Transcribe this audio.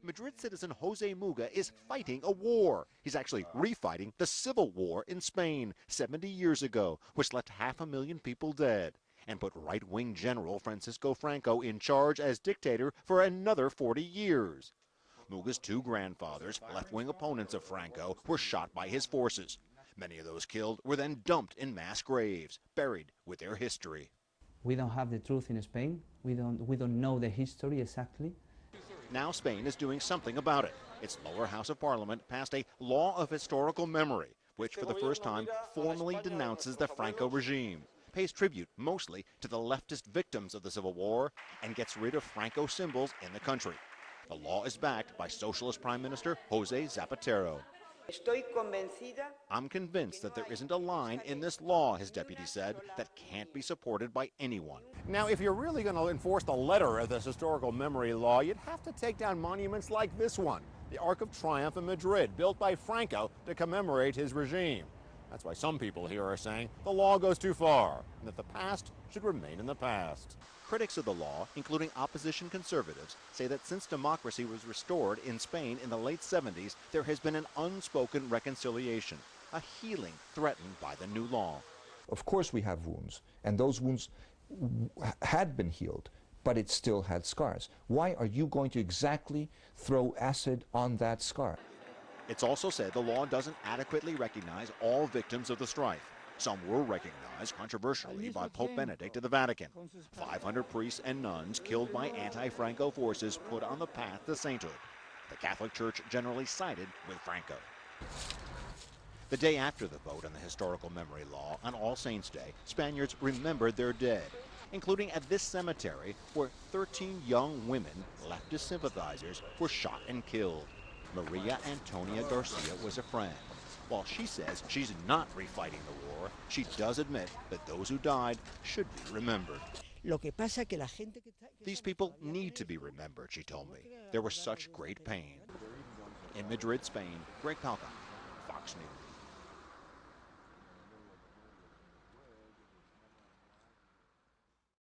Madrid citizen Jose Muga is fighting a war. He's actually refighting the civil war in Spain 70 years ago, which left 500,000 people dead and put right-wing General Francisco Franco in charge as dictator for another 40 years. Muga's two grandfathers, left-wing opponents of Franco, were shot by his forces. Many of those killed were then dumped in mass graves, buried with their history. We don't have the truth in Spain. We don't know the history exactly. Now Spain is doing something about it. Its lower house of parliament passed a law of historical memory, which for the first time formally denounces the Franco regime, pays tribute mostly to the leftist victims of the Civil War, and gets rid of Franco symbols in the country. The law is backed by Socialist Prime Minister Jose Zapatero. I'm convinced that there isn't a line in this law, his deputy said, that can't be supported by anyone. Now, if you're really going to enforce the letter of this historical memory law, you'd have to take down monuments like this one, the Arc of Triumph in Madrid, built by Franco to commemorate his regime. That's why some people here are saying the law goes too far and that the past should remain in the past. Critics of the law, including opposition conservatives, say that since democracy was restored in Spain in the late 70s, there has been an unspoken reconciliation, a healing threatened by the new law. Of course we have wounds, and those wounds had been healed, but it still had scars. Why are you going to exactly throw acid on that scar? It's also said the law doesn't adequately recognize all victims of the strife. Some were recognized controversially by Pope Benedict of the Vatican. 500 priests and nuns killed by anti-Franco forces put on the path to sainthood. The Catholic Church generally sided with Franco. The day after the vote on the historical memory law, on All Saints' Day, Spaniards remembered their dead, including at this cemetery where 13 young women, leftist sympathizers, were shot and killed. Maria Antonia Garcia was a friend. While she says she's not refighting the war, she does admit that those who died should be remembered. These people need to be remembered, she told me. There was such great pain. In Madrid, Spain, Greg Palca, Fox News.